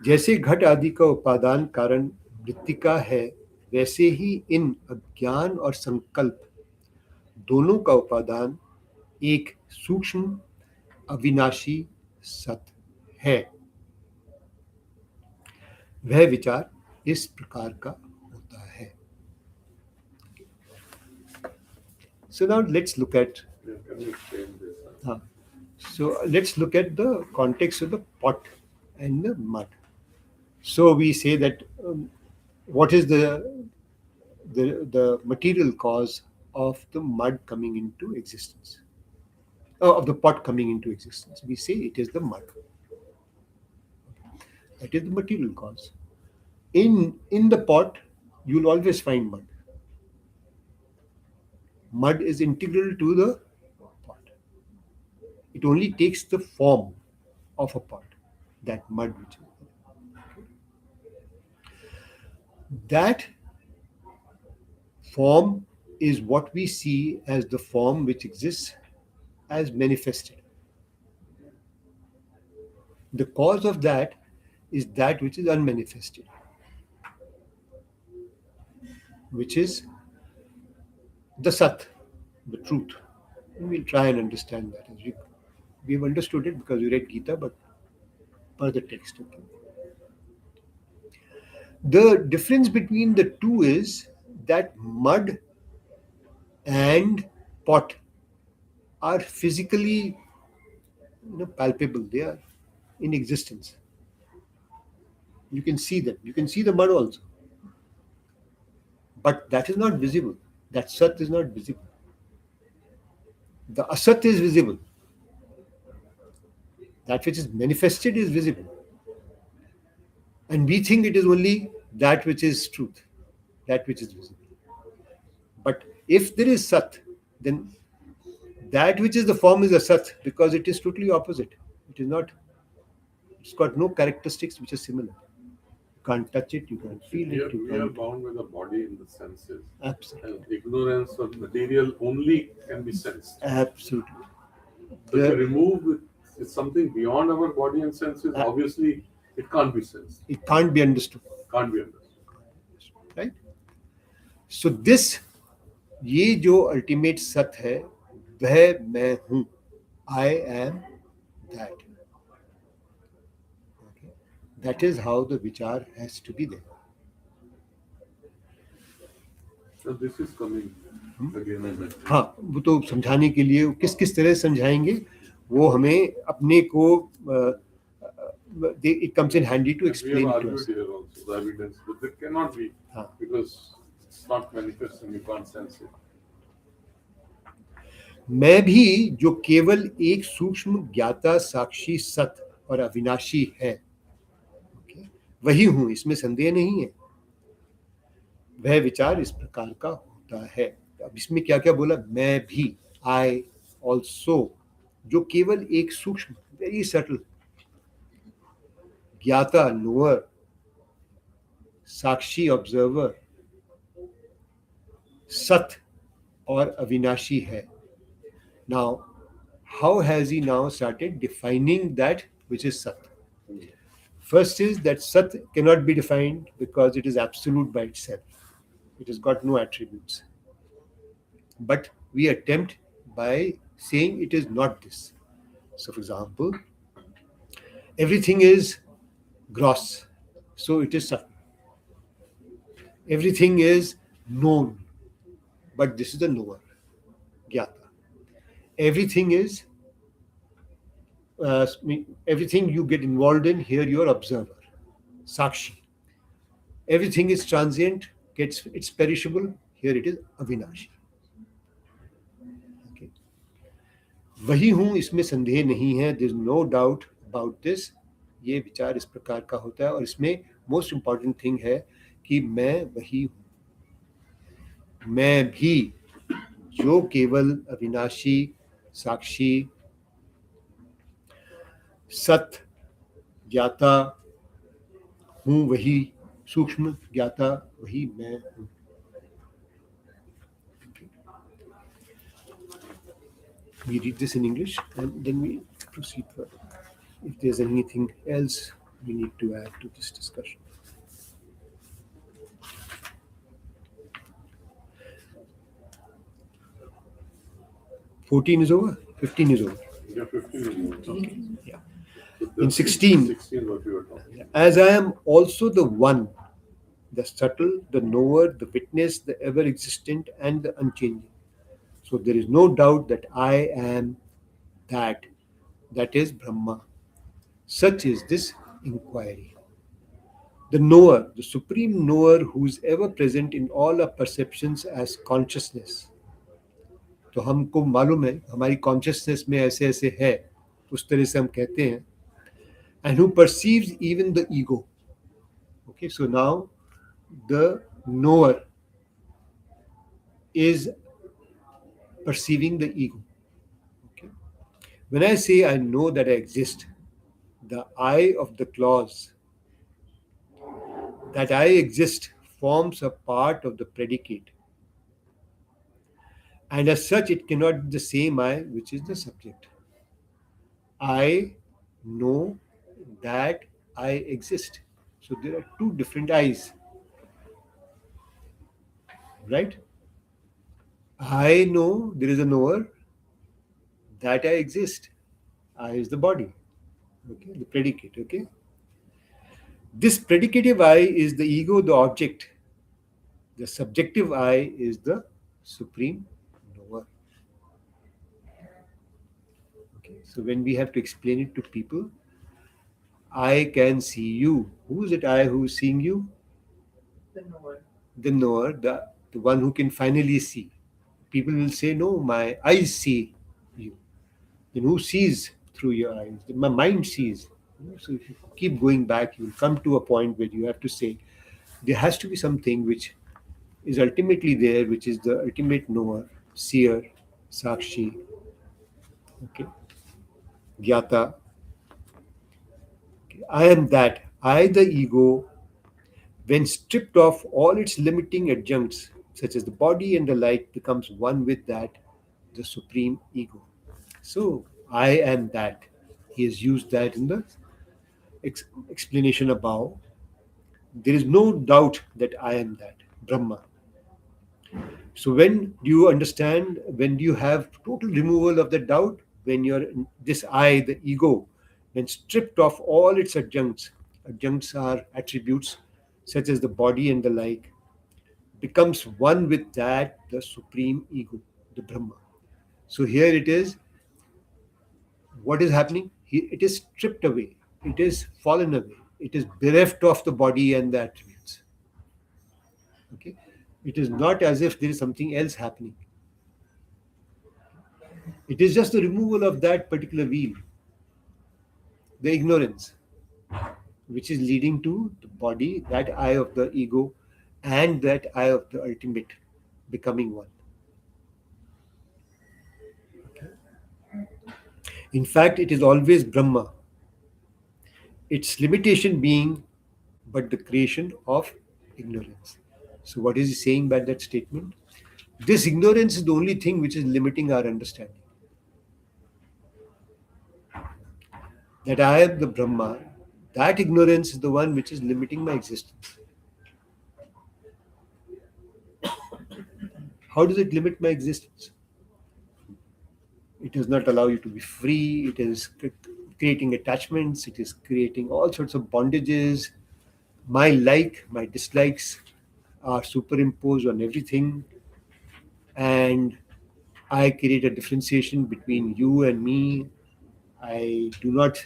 जैसे घट आदि का उपादान कारण मृत्तिका है, वैसे ही इन अज्ञान और संकल्प दोनों का उपादान एक सूक्ष्म अविनाशी सत है। वह विचार इस प्रकार का होता है। So now let's look at So let's look at the context of the pot and the mud. So we say that what is the material cause of the mud coming into existence, of the pot coming into existence? We say it is the mud. That is the material cause. In the pot, you'll always find mud. Mud is integral to the pot. It only takes the form of a pot, that mud which is that form is what we see as the form which exists as manifested. The cause of that is that which is unmanifested, which is the Sat, the truth. And we'll try and understand that as we've understood it because we read Gita, but per the text. Okay. The difference between the two is that mud and pot are physically palpable. They are in existence. You can see them. You can see the mud also. But that is not visible. That Sat is not visible. The Asat is visible. That which is manifested is visible. And we think it is only that which is truth, that which is visible. But if there is Sat, then that which is the form is Asat because it is totally opposite. It is not, it's got no characteristics which are similar. You can't touch it, you can't feel it. We are bound with the body in the senses. Absolutely. And ignorance of material only can be sensed. Absolutely. So if you remove it's something beyond our body and senses, obviously it can't be sensed. It can't be understood. Can't be understood. Right? So this, ये जो ultimate सत है, वह मैं हूँ. I am that. Okay. That is how the vichar has to be there. So this is coming again and again. हाँ, वो तो समझाने के लिए किस किस तरह समझाएंगे वो हमें अपने को it comes in handy to explain We have to argued us. here also the evidence, but it cannot be because it's not manifest and you can't sense it. मैं भी जो केवल एक सूक्ष्म ज्ञाता साक्षी सत और अविनाशी है, वही हूं, इसमें संदेह नहीं है. वह विचार इस प्रकार का होता है. अब इसमें क्या क्या बोला? मैं भी, आई ऑल्सो, जो केवल एक सूक्ष्म, वेरी सटल, ज्ञाता नोअर, साक्षी ऑब्जर्वर, सत और अविनाशी है. Now, how has he now started defining that which is Sat? First is that Sat cannot be defined because it is absolute by itself. It has got no attributes. But we attempt by saying it is not this. So, for example, everything is gross, so it is Sat. Everything is known, but this is the knower, Gyata. Everything is, everything you get involved in, here you are observer, Sakshi. Everything is transient, it's perishable, here it is Avinashi. Okay. वही हूँ, इसमें संदेह नहीं है, there is no doubt about this. ये विचार इस प्रकार का होता है और इसमें most important thing है कि मैं वही हूँ. मैं भी जो केवल अविनाशी, साक्षी, सत ज्ञाता हूँ, वही सूक्ष्म ज्ञाता, वही मैं हूँ. We read this in English and then we proceed further. If there's anything else we need to add to this discussion. is over, 15 is over. Yeah, 15 is more. Okay. Yeah. So In 16, 16 what you were talking. as I am also the one, the subtle, the knower, the witness, the ever existent, and the unchanging. So there is no doubt that I am that that is Brahma. Such is this inquiry. The knower, the supreme knower who is ever present in all our perceptions as consciousness. तो हमको मालूम है हमारी consciousness में ऐसे ऐसे है, उस तरह से हम कहते हैं. And who perceives even the ego. Okay, so now the knower is perceiving the ego. Okay. When I say I know that I exist, the I of the clause, that I exist, forms a part of the predicate. And as such, it cannot be the same I which is the subject. I know that I exist. So there are two different I's. Right? I know there is a knower that I exist. I is the body. Okay, the predicate. Okay. This predicative I is the ego, the object. The subjective I is the supreme knower. Okay. So when we have to explain it to people, I can see you. Who is it I who is seeing you? The knower. The knower, the one who can finally see. People will say, no, my eyes see you. Then who sees through your eyes? My mind sees. So if you keep going back, you will come to a point where you have to say, there has to be something which is ultimately there, which is the ultimate knower, seer, sakshi, okay, gyata. Okay. I am that. I, the ego, when stripped of all its limiting adjuncts, such as the body and the like, becomes one with that, the supreme ego. So, I am that. He has used that in the explanation above. There is no doubt that I am that, Brahma. So, when do you understand, when do you have total removal of the doubt? When you're this I, the ego, when stripped of all its adjuncts, adjuncts are attributes such as the body and the like, becomes one with that, the supreme ego, the Brahma. So here it is, what is happening? It is stripped away, it is fallen away, it is bereft of the body and the attributes. Okay? It is not as if there is something else happening. It is just the removal of that particular wheel, the ignorance, which is leading to the body, that I of the ego, and that I of the ultimate becoming one. Okay. In fact, it is always Brahma, its limitation being but the creation of ignorance. So, what is he saying by that statement? This ignorance is the only thing which is limiting our understanding. That I am the Brahma, that ignorance is the one which is limiting my existence. How does it limit my existence? It does not allow you to be free, it is creating attachments, it is creating all sorts of bondages. My like, my dislikes are superimposed on everything, and I create a differentiation between you and me. I do not.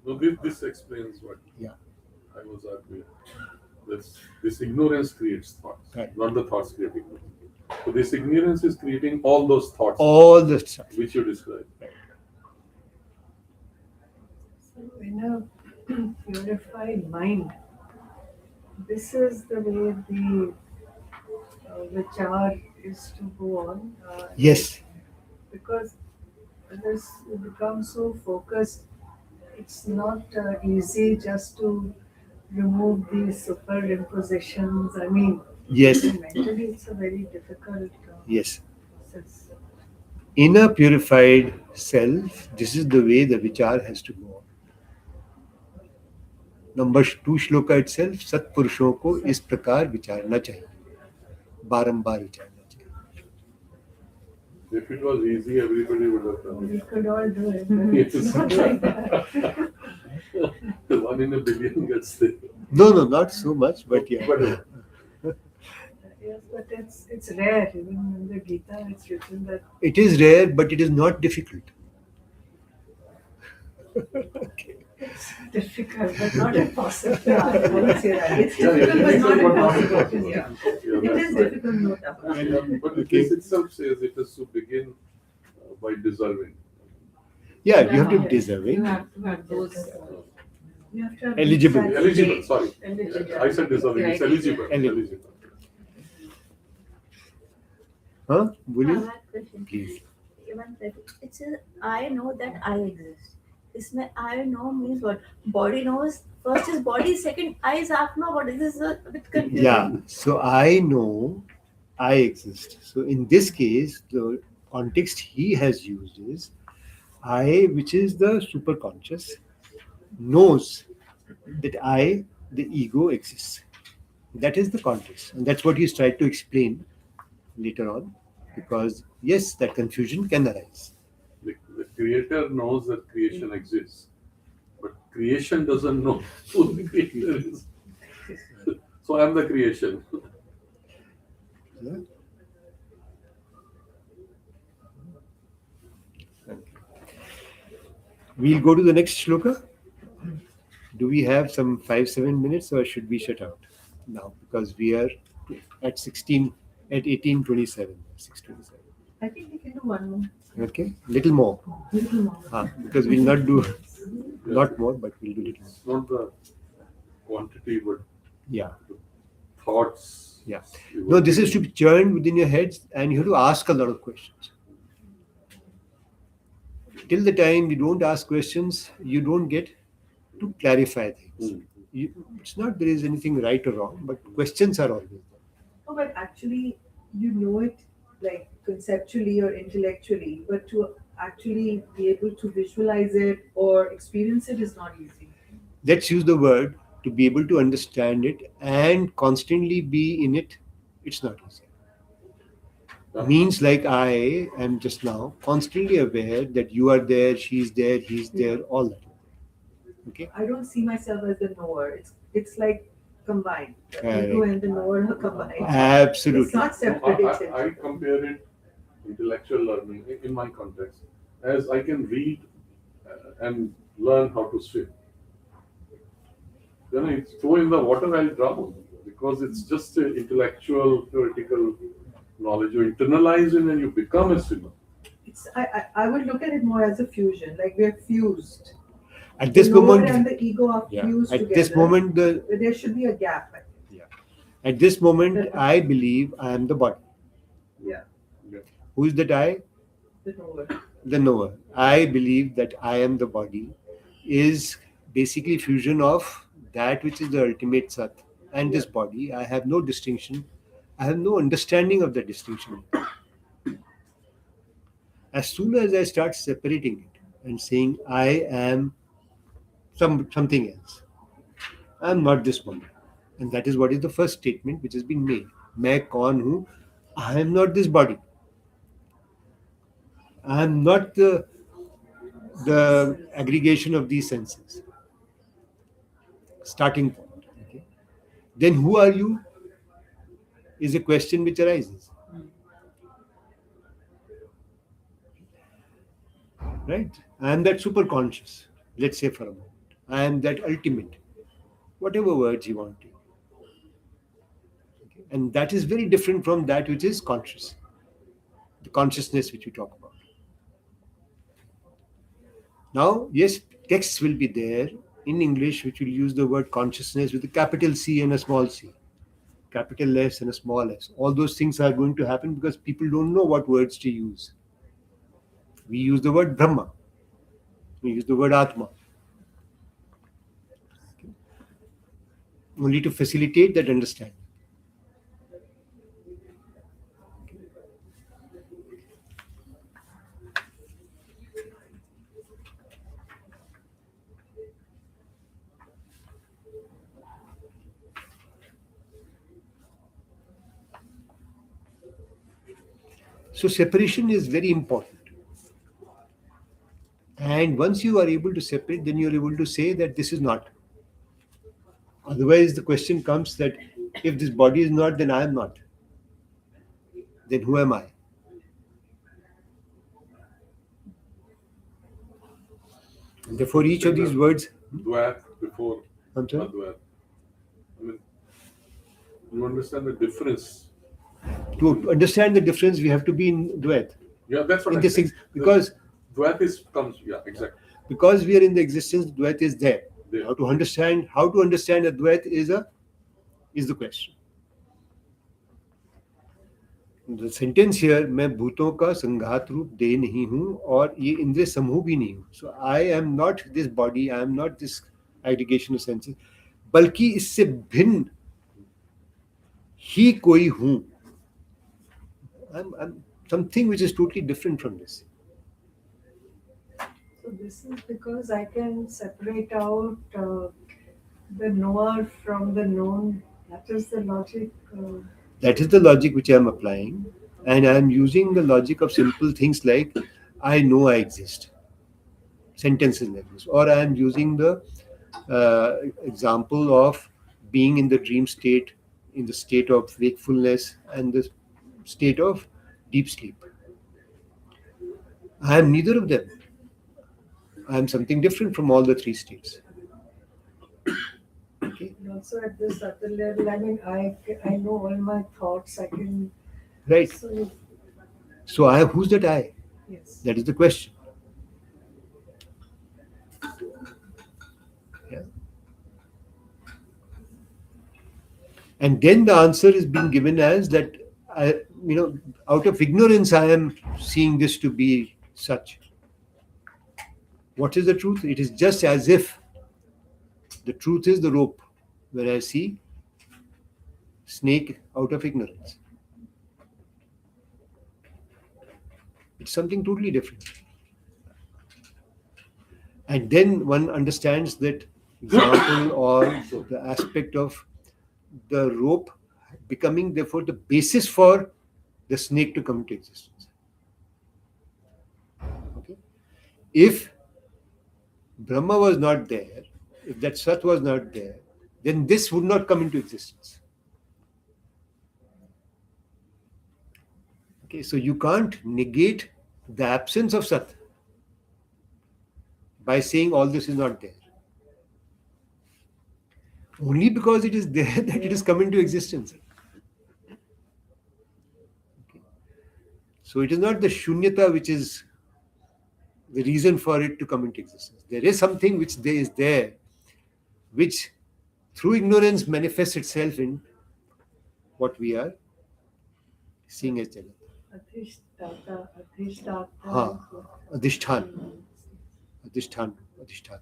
No, this explains what Yeah. I was arguing. This ignorance creates thoughts, Right. not the thoughts create ignorance. So this ignorance is creating all those thoughts All the stuff. which you described. So in a purified mind, this is the way the vichar is to go on. Yes. Because this becomes so focused, it's not easy just to remove these superimpositions. I mean, Yes. mentally it's a very difficult Yes. process. In a purified self, this is the way the vichar has to go on. Number 2 shloka itself, सत्पुरुषों को इस प्रकार विचारना चाहिए, बारंबार विचारना चाहिए. If it was easy, everybody would have done We could all do it, but Yes. it's not like that. it. 1 in a billion gets there. No, not so much, but yeah. Yes, but it's rare. Even in the Gita, it's written that It is rare, but it is not difficult. It's difficult, but not impossible. Yeah, I would say that. It's Yeah, difficult, but not difficult, but not impossible. impossible. Yeah. Yeah, It that's is right. difficult, no doubt. Yeah, but Okay. this itself says it is to begin by deserving. Yeah, you have to Yes, deserve You it. have to have those. You have to have Eligible. these Eligible, sorry. Eligible. I said deserving, it's eligible. Eligible. Eligible. Huh? Will I you? have a question. Please. One second. It's a, I know that I exist. इसमें I know means what? Body knows. First is body, second I is Atma. What is this? Is a bit confusing. Yeah. So I know I exist. So in this case, the context he has used is I, which is the superconscious, knows that I, the ego, exists. That is the context. And that's what he's tried to explain later on. Because, yes, that confusion can arise. The creator knows that creation exists, but creation doesn't know who the creator is. So I'm the creation. Yeah? We'll go to the next shloka. Do we have some 5-7 minutes, or should we shut out now? Because we are at 18:27, 6:27. I think we can do one more. Okay, little more. Little more. Because we'll not do a lot more, but we'll do little more. It's not the quantity, but Yeah, thoughts. yeah. No, this is to be churned within your heads, and you have to ask a lot of questions. Till the time you don't ask questions, you don't get to clarify things. Mm. It's not there is anything right or wrong, but questions are always there. No, but actually, you know it like conceptually or intellectually, but to actually be able to visualize it or experience it is not easy. Let's use the word to be able to understand it and constantly be in it. It's not easy. Means like I am just now constantly aware that you are there, she's there, he's there, all that. Okay? I don't see myself as the knower. It's like combined. The Correct. ego and the knower are combined. It's Absolutely. not separated. I compare it, intellectual learning in my context, as I can read and learn how to swim. When I throw in the water, I'll drown because it's just an intellectual, theoretical knowledge. You internalize it and you become a swimmer. I would look at it more as a fusion, like we're fused. At this the knower moment, and the ego are yeah. fused At together. this moment, But there should be a gap. I think. at this moment, I believe I am the body. Yeah, Who is that I? the knower. The knower. I believe that I am the body is basically fusion of that which is the ultimate Sat and this body. I have no distinction. I have no understanding of the distinction. As soon as I start separating it and saying I am something else, I am not this body. And that is what is the first statement which has been made. मैं कौन हूँ? I am not this body. I am not the aggregation of these senses. Starting point. Okay. Then who are you? Is a question which arises. Right? I am that super conscious. Let's say for a moment. I am that ultimate. Whatever words you want to. Okay. And that is very different from that which is conscious. The consciousness which we talk about. Now, yes, texts will be there in English which will use the word consciousness with a capital C and a small c, capital S and a small s. All those things are going to happen because people don't know what words to use. We use the word Brahma. We use the word Atma. Okay. Only to facilitate that understanding. So separation is very important. And once you are able to separate, then you are able to say that this is not. Otherwise, the question comes that if this body is not, then I am not. Then who am I? Therefore, each of these words. Dvat before I'm sorry? Advat. I mean, you understand the difference? To understand the difference, we have to be in Dvait. Yeah, that's what In I'm this saying. because Dvat comes, yeah, exactly. because we are in the existence, Dvait is there. There. How to understand a Dvait is the question. The sentence here, मैं भूतों का संघात रूप दे नहीं हूँ और ये इंद्रिय समूह भी नहीं हूँ. So I am not this body, I am not this aggregation of senses, बल्कि इससे भिन्न ही कोई हूँ. I'm something which is totally different from this. So this is because I can separate out the knower from the known. That is the logic. That is the logic which I am applying, and I am using the logic of simple things like I know I exist. Sentences like this, or I am using the example of being in the dream state, in the state of wakefulness, and the state of deep sleep. I am neither of them. I am something different from all the three states. Okay. And also at this subtle level, I mean, I know all my thoughts. I can. Right. So I am, who's that I? Yes. That is the question. Yeah. And then the answer is being given as that out of ignorance I am seeing this to be such. What is the truth? It is just as if the truth is the rope where I see snake out of ignorance. It's something totally different. And then one understands that example or the aspect of the rope becoming therefore the basis for the snake to come into existence. Okay? If Brahma was not there, if that Sat was not there, then this would not come into existence. Okay, so you can't negate the absence of Sat by saying all this is not there. Only because it is there that it has come into existence. Okay. So it is not the shunyata which is the reason for it to come into existence. There is something which there is there, which through ignorance manifests itself in what we are seeing as Jagat. Adhishtata. Adhishthan. Adhishtata.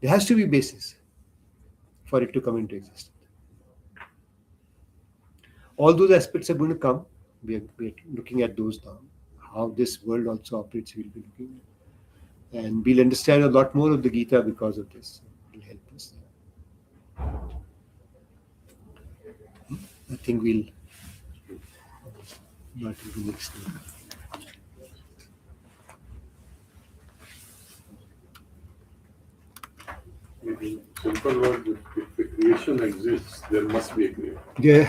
There has to be a basis for it to come into existence. All those aspects are going to come. We are looking at those now. How this world also operates, we'll be looking at. And we'll understand a lot more of the Gita because of this. It will help us. I think we'll not do next time. Simple word, if the creation exists, there must be a creator. Yeah.